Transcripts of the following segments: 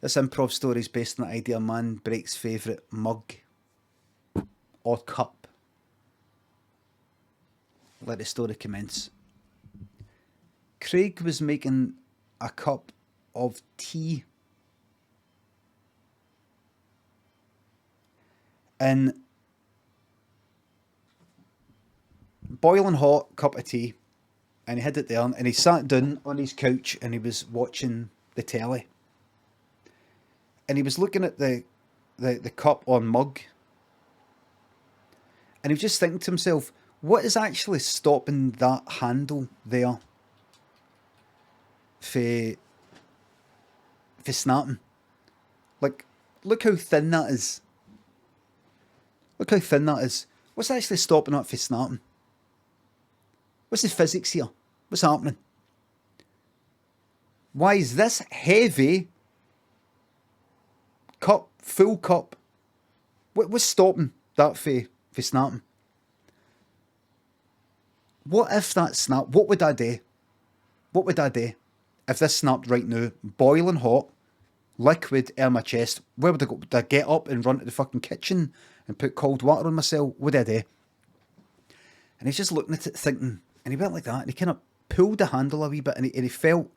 This improv story is based on the idea a man breaks favourite mug or cup. Let the story commence. Craig was making a cup of tea. And boiling hot cup of tea. And he had it there, and he sat down on his couch and he was watching the telly. And he was looking at the cup or mug. And he was just thinking to himself, what is actually stopping that handle there for snapping? Like, look how thin that is. Look how thin that is. What's actually stopping that for snapping? What's the physics here? What's happening? Why is this heavy cup, full cup, what's stopping that for snapping? What if that snapped? What would I do? What would I do if this snapped right now? Boiling hot, liquid in my chest. Where would I go? Would I get up and run to the fucking kitchen and put cold water on myself? What would I do? And he's just looking at it thinking, and he went like that, and he kind of pulled the handle a wee bit, and he felt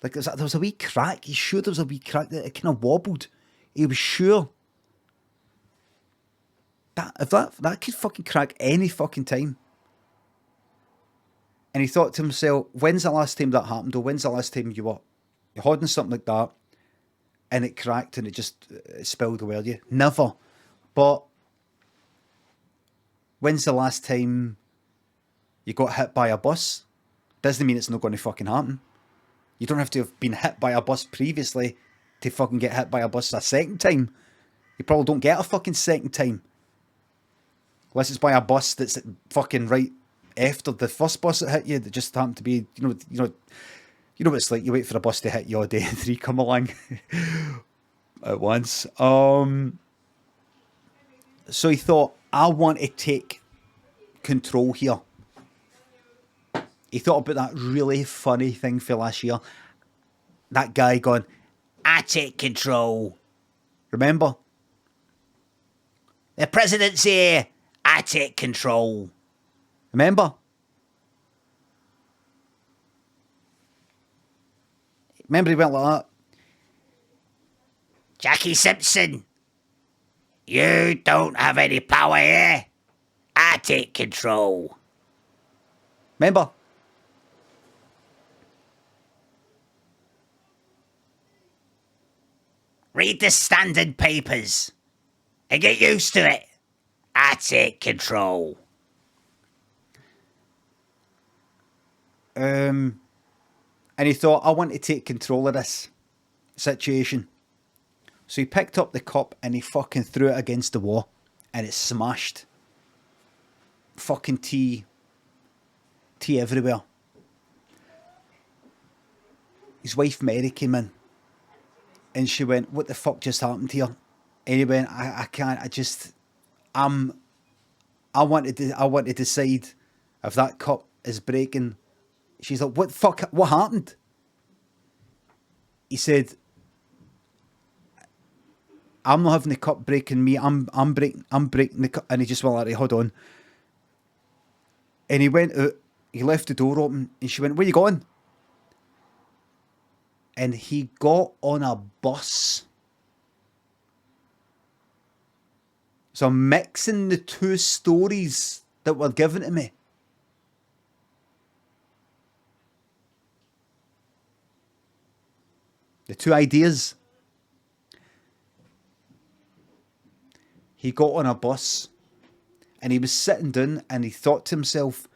like there was a wee crack. He's sure there was a wee crack that it kind of wobbled. He was sure that that could fucking crack any fucking time. And he thought to himself, when's the last time that happened? Or when's the last time you're holding something like that and it cracked and it spilled away at you? Never. But when's the last time you got hit by a bus? Doesn't mean it's not going to fucking happen. You don't have to have been hit by a bus previously to fucking get hit by a bus a second time. You probably don't get a fucking second time. Unless it's by a bus that's fucking right after the first bus that hit you, that just happened to be, you know what it's like. You wait for a bus to hit you all day and three come along at once. So he thought, I want to take control here. He thought about that really funny thing for last year. That guy going, I take control. Remember? The president's here. I take control. Remember? Remember he went like that? Jackie Simpson, you don't have any power here. I take control. Remember? Read the standard papers and get used to it. I take control. And he thought, I want to take control of this situation. So he picked up the cup and he fucking threw it against the wall and it smashed. Fucking tea everywhere. His wife Mary came in and she went, what the fuck just happened here? And he went, I can't, I want to decide if that cup is breaking. She's like, what the fuck, what happened? He said, I'm not having the cup breaking me, I'm breaking the cup. And he just went like, hold on. And he went out, he left the door open, and she went, where you going? And he got on a bus. So I'm mixing the two stories that were given to me. The two ideas. He got on a bus and he was sitting down and he thought to himself,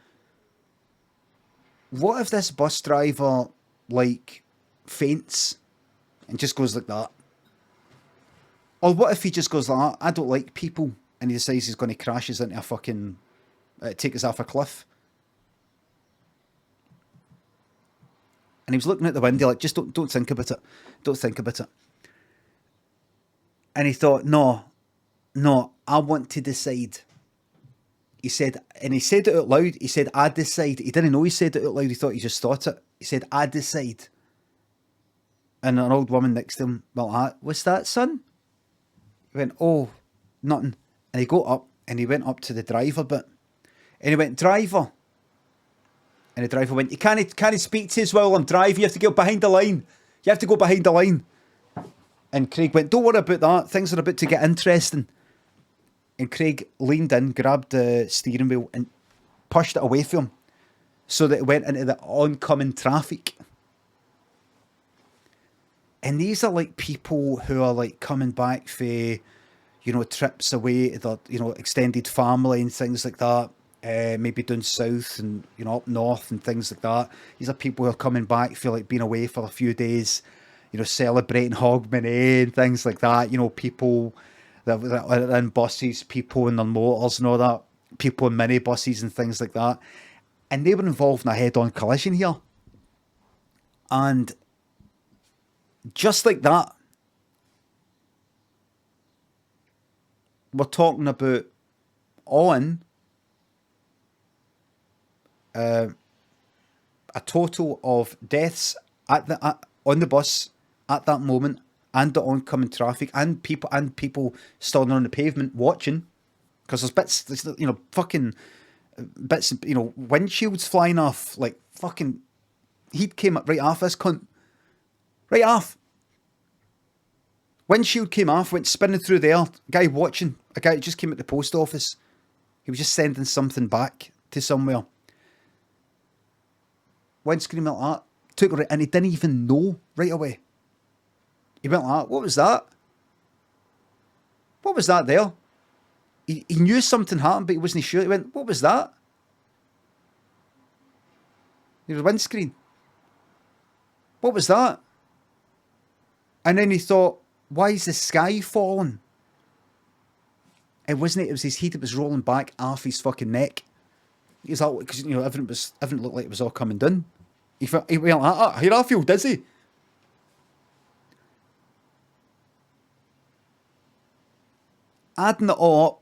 what if this bus driver like faints and just goes like that? Or what if he just goes like that? I don't like people, and he decides he's going to crash us into a fucking take us off a cliff. And he was looking at the window like, just don't think about it. Don't think about it. And he thought, no, I want to decide. He said, and he said it out loud. He said, I decide. He didn't know he said it out loud. He thought he just thought it. He said, I decide And an old woman next to him went, what's that, son? He went, oh, nothing. And he got up and he went up to the driver bit. And he went, driver. And the driver went, you can't speak to us while I'm driving. You have to go behind the line. You have to go behind the line. And Craig went, don't worry about that. Things are about to get interesting. And Craig leaned in, grabbed the steering wheel and pushed it away from him so that it went into the oncoming traffic. And these are like people who are like coming back for, you know, trips away to their, you know, extended family and things like that. Maybe down south and, you know, up north and things like that. These are people who are coming back for like being away for a few days, you know, celebrating Hogmanay and things like that. You know, people that are in buses, people in their motors and all that, people in minibuses and things like that. And they were involved in a head-on collision here. And just like that, we're talking about on a total of deaths on the bus at that moment, and the oncoming traffic, and people standing on the pavement watching, because there's bits, you know, fucking bits, you know, windshields flying off, like fucking heat came up right off this cunt, right off. Windshield came off, went spinning through the air. Guy watching, a guy just came at the post office. He was just sending something back to somewhere. Windscreen like that, took it, and he didn't even know right away. He went like that. What was that? What was that there? He knew something happened, but he wasn't sure. He went, what was that? It was a windscreen. What was that? And then he thought, why is the sky falling? It wasn't it. It was his heat that was rolling back off his fucking neck. He's like, because, you know, everything looked like it was all coming down. He went like, here I feel dizzy. Adding it all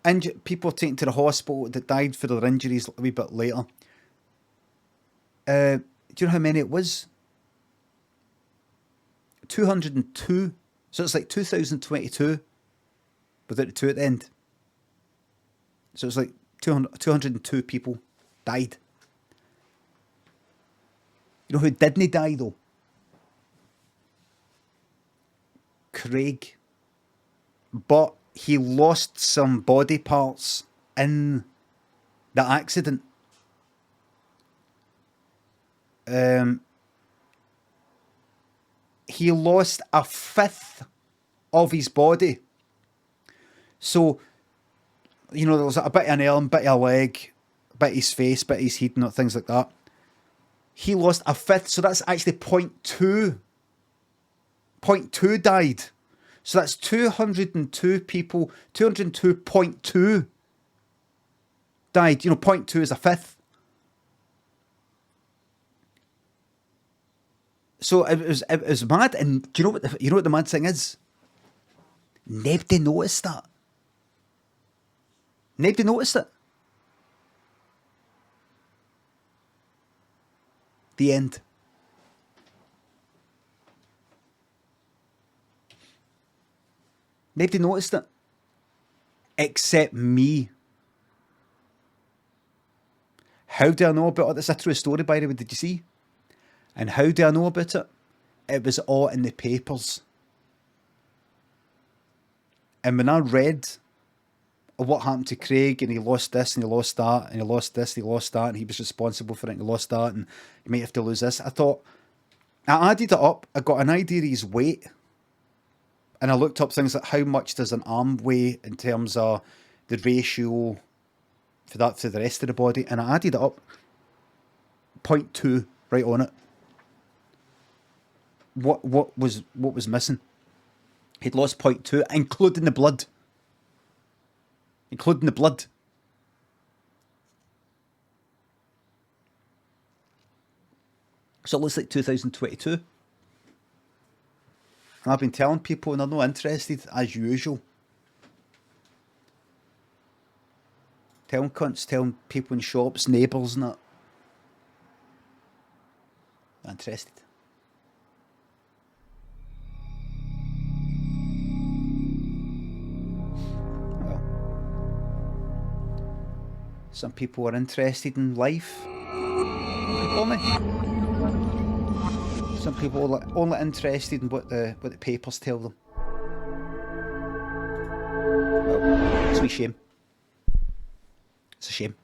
up, people taken to the hospital that died for their injuries a wee bit later. Do you know how many it was? 202. So it's like 2022 without the 2 at the end. So it's like 202 people died. You know who didn't die though? Craig. But he lost some body parts in the accident. He lost a fifth of his body. So, you know, there was a bit of an arm, bit of a leg, bit of his face, bit of his head, and things like that. He lost a fifth, so that's actually 0.2. 0.2 died. So that's 202 people, 202.2 died. You know, 0.2 is a fifth. So it was mad, and do you know what the mad thing is? Nobody noticed that. Nobody noticed it. The end. Nobody noticed it. Except me. How do I know about it? That's a true story, by the way, did you see? And how do I know about it? It was all in the papers. And when I read what happened to Craig, and he lost this and he lost that, and he lost this, and he lost that, and he was responsible for it, and he lost that, and he might have to lose this, I thought, I added it up, I got an idea of his weight, and I looked up things like how much does an arm weigh in terms of the ratio for that to the rest of the body, and I added it up, 0.2 right on it. What was missing? He'd lost 0.2, including the blood. Including the blood. So it looks like 2022. And I've been telling people, and they're not interested, as usual. Telling cunts, telling people in shops, neighbours and that. Not interested. Some people are interested in life. People aren't. Some people are only interested in what the papers tell them. Well, it's a wee shame. It's a shame.